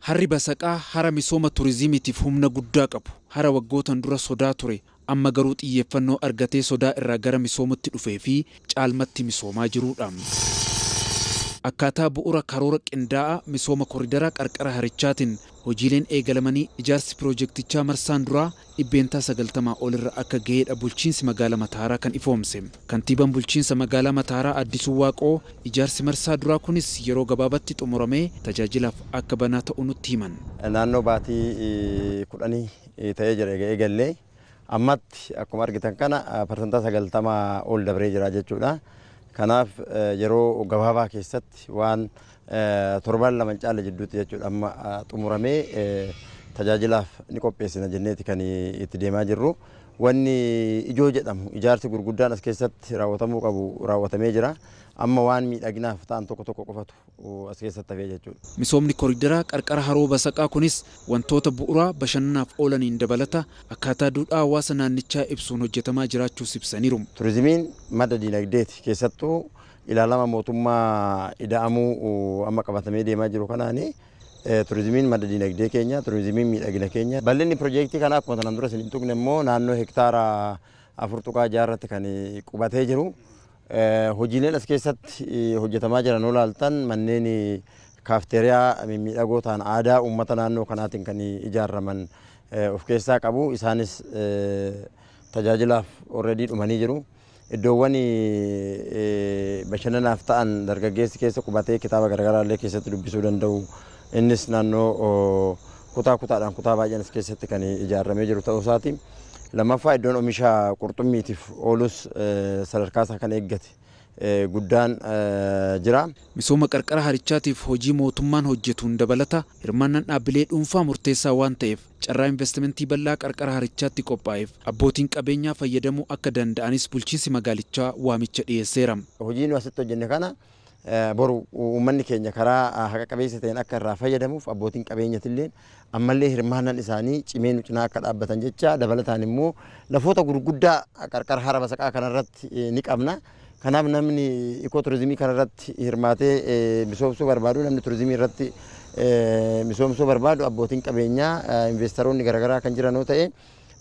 Harri Basaqaa hara misooma turizimiitiif humna guddaa qabu. Hara waggootan dura sodaa ture. Amma garuu xiyyeeffannoo argatee sodaa irraa gara misoomatti dhufee fi caalmatti misoomaa jiruudha. Akkaataa bu'uura karoora qindaa'aa misooma koriidaraa qarqara harichaatiin hojiileen eegalamanii ijaarsi piroojeektichaa marsaan duraa 90 olirra akka ga'eedha bulchiinsi magaalaa Mataaraa kan ifoomse. Kantiibaan bulchiinsa magaalaa Mataaraa Addisuu Waaqoo ijaarsi marsaa duraa kunis yeroo gabaabaatti xumuramee tajaajilaaf akka banaa ta'u nutti himan. Naannoo baatii 10 ta'ee jira eegallee ammatti akkuma argitan kana parsantaa 90 ol dabree jira jechuudha. Kanaaf yeroo gabaabaa keessatti waan torban lama caala jidduutti jechuudha amma xumuramee tajaajilaaf ni qopheessina jenneeti kan itti deemaa jirru. Wanni ijoo jedhamu ijaarsi gurguddaan as keessatti raawwatamuu qabu raawwatamee jira. Amma waan miidhaginaaf ta'an tokko qofatu as keessatti hafee jechuudha. Misoomni koriidaraa qarqara haroo Basaqaa kunis wantoota bu'uuraa bashannanaaf oolaniin dabalata akkaataa duudhaa hawaasa naannichaa ibsuun hojjetamaa jiraachuus ibsaniiru. Turizimiin madda diinagdeeti keessattuu ilaalama mootummaa ida'amuu amma qabatamee deemaa jiru kanaani turizimiin madda diinagdee keenya, turizimiin miidhagina keenya. Bal'inni piroojeektii kanaa akkuma tanaan dura isin tuqne immoo naannoo hektaara 4.6 kan qubatee jiru. Hojiileen as keessatti hojjetamaa jiran olaaltan manneen kaafteeriyaa miidhagoo ta'an aadaa uummata naannoo kanaatiin kan ijaaraman of keessaa qabu. Isaanis tajaajilaaf already dhumanii jiru. Iddoowwan bashannanaaf ta'an dargaggeessi keessa qubatee kitaaba garaagaraa illee keessatti dubbisuu danda'u. Innis naannoo kutaadhaan kutaa baay'een as keessatti kan ijaaramee jiru ta'uu isaati. Lammaffaa iddoon oomisha qurxummiitiif oolus sadarkaa isaa kan eeggate guddaan jira. Misooma qarqara harichaatiif hojii mootummaan hojjetuun dabalata hirmaannaan dhaabbilee dhuunfaa murteessaa waan ta'eef carraa investimentii bal'aa qarqara harichaatti qophaa'eef abbootiin qabeenyaa fayyadamuu akka danda'anis bulchiinsi magaalichaa waamicha dhiyeesseera. Hojii nu asitti hojjenne kana boru uummanni keenya karaa haqa qabeessa ta'een akka irraa fayyadamuuf abbootiin qabeenyatillee ammallee hirmaannaan isaanii cimee nu cinaa akka dhaabbatan jecha dabalataan immoo lafoota gurguddaa qarqara hara Basaqaa kanarratti ni qabna. Kanaaf namni ikooturizimii kanarratti hirmaatee misoomsuu barbaadu namni turizimii irratti misoomsuu barbaadu abbootiin qabeenyaa investoroonni garaagaraa kan jiran yoo ta'e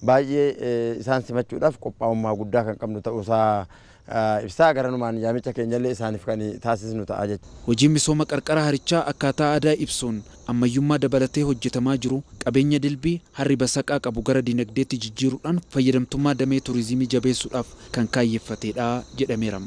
baay'ee isaan simachuudhaaf qophaa'ummaa guddaa kan qabnu ta'uusaa ibsaa garanumaan yaamicha keenyallee isaaniif kan taasisnu ta'a jechuudha. Hojiin misooma qarqara harichaa akkaataa aadaa ibsuun ammayyummaa dabalatee hojjetamaa jiru qabeenya dilbii harri Basaqaa qabu gara dinagdeetti jijjiiruudhaan fayyadamtummaa damee turizimii jabeessuudhaaf kan kaayeffateedha jedhameera.